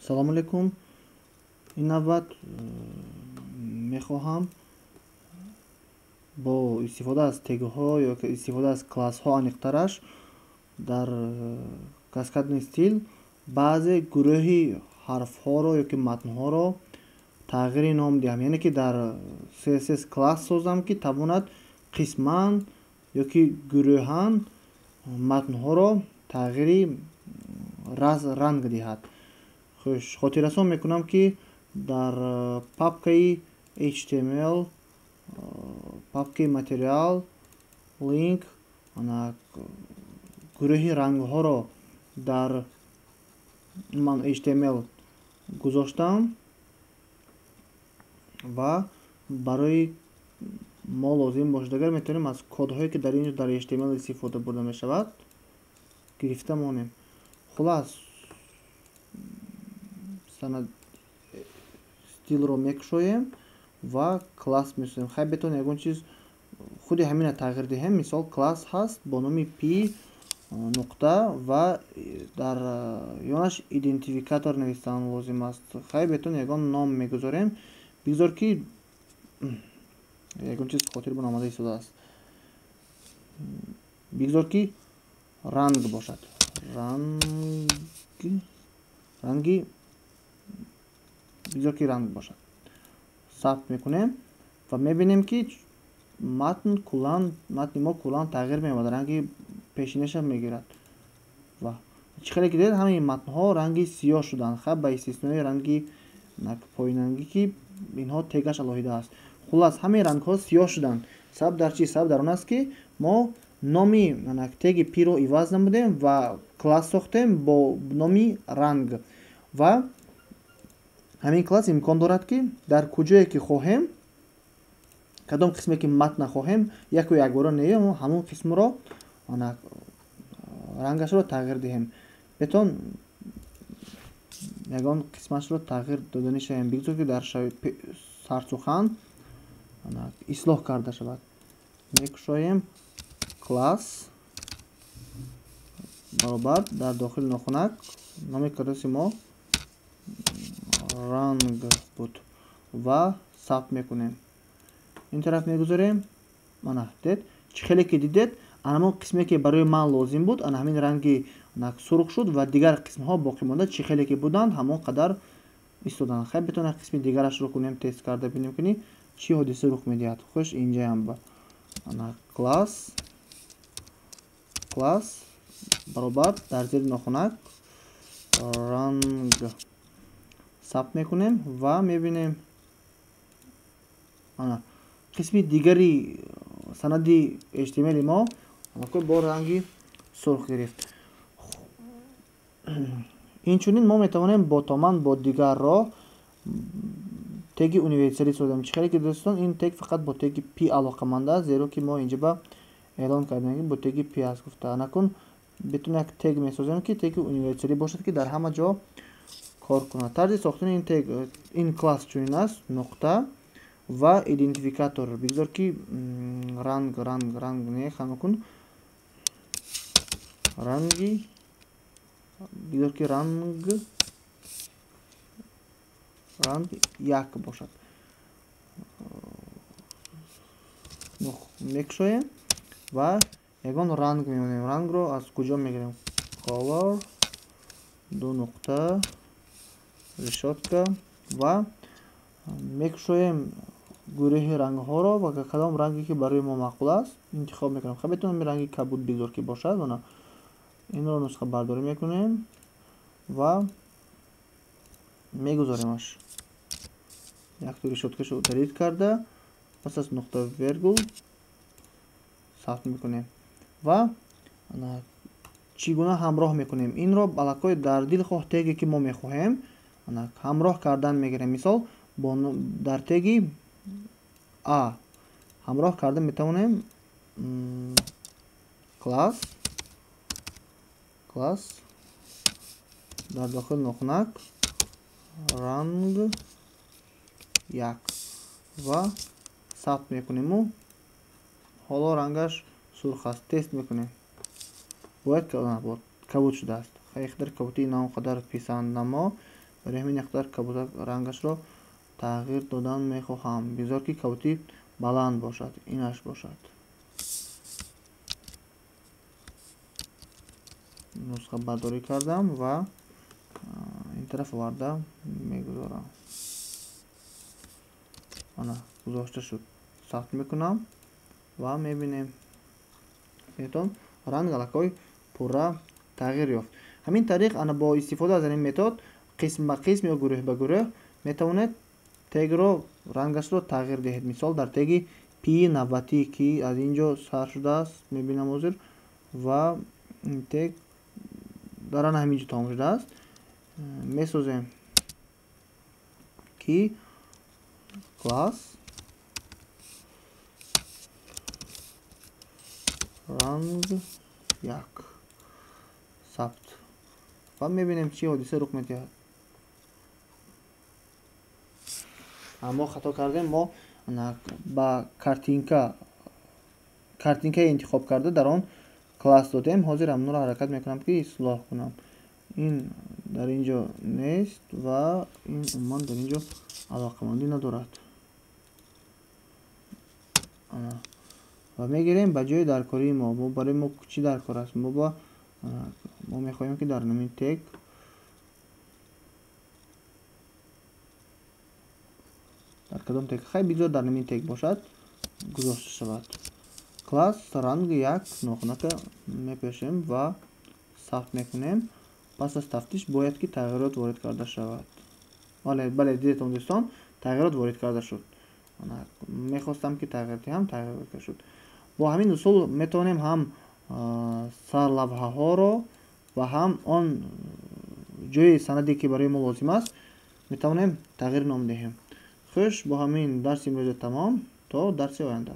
салому алейкум. ин навбат мехоҳам бо истифода аз тегҳо ё ки истифода аз классҳо аниқтараш дар каскадный стил баъзе гурӯҳи ҳарфҳоро ё ки матнҳоро тағйири ном диҳам, яъне ки дар css класс созам ки тавонад қисман ё ки гурӯҳан матнҳоро тағйири ранг диҳад. хуш, хотиррасон мекунам ки дар папкаи html, папкаи материал, линк, гурӯҳи рангҳоро дар ман html гузоштам ва барои мо лозим бошад метавонем аз кодҳое ки дар инҷо дар html истифода бурда мешавад гирифта монем. хулас санад стилро мекушоем ва класс месозем. хай бетон ягон чиз худи ҳамина тағйир диҳем. мисол класс ҳаст бо номи p нуқта ва дар ёнаш идентификатор навистан лозим аст. хай бетон ягон ном мегузорем. бигзор ки ягон чиз хотир бо намода истодааст. бигзор ки ранг бошад. ранги бигзор ки ранг бошад. сабт мекунем ва мебинем ки матни мо куллан тағйир меёбад, ранги пешинаша мегирад. ва чӣ хеле ки дидед ҳамаи матнҳо ранги сиёҳ шуданд, хаб ба истиснои ранги поинангӣ ки инҳо тегаш алоҳида аст. хулас ҳамаи рангҳо сиёҳ шуданд. сабаб дар чӣ? сабаб дар он аст ки мо номи теги p-ро иваз намудем ва класс сохтем бо номи ранг. ва ҳамин класс имкон дорад ки дар куҷое ки хоҳем, кадом қисме ки матна хоҳем, яку якбора неем ҳамон қисмро рангашро тағйир диҳем. бетон ягон қисмашро тағйир додани шавем. бигзор ки дар сарсухан ислоҳ карда шавад. мекушоем класс баробар дар дохили нохунак номи класси мо ранг буд ва сабт мекунем. ин тараф мегузорем. дед чӣ хеле ки дидед анамон қисме ки барои ман лозим буд ана ҳамин ранги сурх шуд ва дигар қисмҳо боқӣ монда чӣ хеле ки буданд ҳамон қадар истоданд. хай бетон қисми дигарашро кунем, тест карда бинем ки чӣ ҳодиса рух медиҳад. хуш, инҷаям ба класс баробар дар зери нохунак ранг сабт мекунем ва мебинем қисми дигари санади html мо бо ранги сурх гирифт. инчунин мо метавонем ботоман бо дигар роҳ теги универсалӣ созем. чӣ хеле ки дӯстон ин тег фақат бо теги p алоқаманд аст, зеро ки мо инҷа ба эълон кардем ки бо теги p аст гуфта. накун бетун як тег месозем ки теги универсалӣ бошад ки дар ҳама ҷо кор кунад. тарзи сохтани ин тег ин класс чунин аст. нуқта ва идентификатор. бигзор ки ранг не хамакун ранги бигзор ки ранг як бошад. мекушоем ва ягон ранг мемонем. рангро аз куҷо мегирем? color ду нуқта решетка ва мекушоем гурӯҳи рангҳоро ва кадом ранге ки барои мо маъқул аст интихоб мекунем. хай бетонем ранги кабуд бигзор ки бошад. инро нусха бардорӣ мекунем ва мегузоремаш. якту решеткашо дарид карда пас аз нуқта вергул сабт мекунем ва чӣ гуна ҳамроҳ мекунем. инро балакои дар дилхоҳ теге ки мо мехоҳем ҳамроҳ кардан мегирем. мисол дар теги a ҳамроҳ карда метавонем класс дар дохили нохунак ранг як ва сабт мекунему. ҳоло рангаш сурх аст. тест мекунем. бояд кабуд шудааст. хай хидар кабудӣ на он қадар писанд намо дар ҳамин миқдор кабута рангашро тағйир додан мехоҳам. Бизор ки кабути баланд бошад, инаш бошад. нусха бардорӣ кардам ва ин тараф оварда мегузорам. ана гузошта шуд. сахт мекунам ва мебинем метон ранг аллакой пурра тағйир ёфт. ҳамин тариқ ана бо истифода аз ин метод қисм ба қисм ё гурӯҳ ба гурӯҳ метавонед тегро рангашро тағйир диҳед. мисол дар теги P90 ки аз инҷо сар шудааст мебинам ҳозир ва ин тег дар ана ҳаминҷо тамом шудааст. месозем ки класс ранг 1 сабт ва мебинем чӣ ҳодиса рух медиҳад. аммо хато кардем. мо ба картинкаи интихоб карда дар он класс додем. ҳозир амнро ҳаракат мекунам ки ислоҳ кунам. ин дар инҷо нест ва ин умуман дар инҷо алоқамандӣ надорад. ва мегирем ба ҷои даркории мо барои мо чӣ даркор аст. мо мехоҳем ки дар намин тег дар кадом тег хай бигзор дар намин тег бошад гузошта шавад. класс ранг 1 нохунака мепешем ва сабт мекунем. пас аз тафтиш бояд ки тағйирот ворид карда шавад. бале дидетон дӯстон, тағйирот ворид карда шуд. мехостам ки тағйир диҳам, тағйир ворид карда шуд. бо ҳамин усул метавонем ҳам сарлавҳаҳоро ва ҳам он ҷои санаде ки барои мо лозим аст метавонем тағйир ном диҳем. хуш, бо ҳамин дарси имрӯза тамом. то дарси оянда.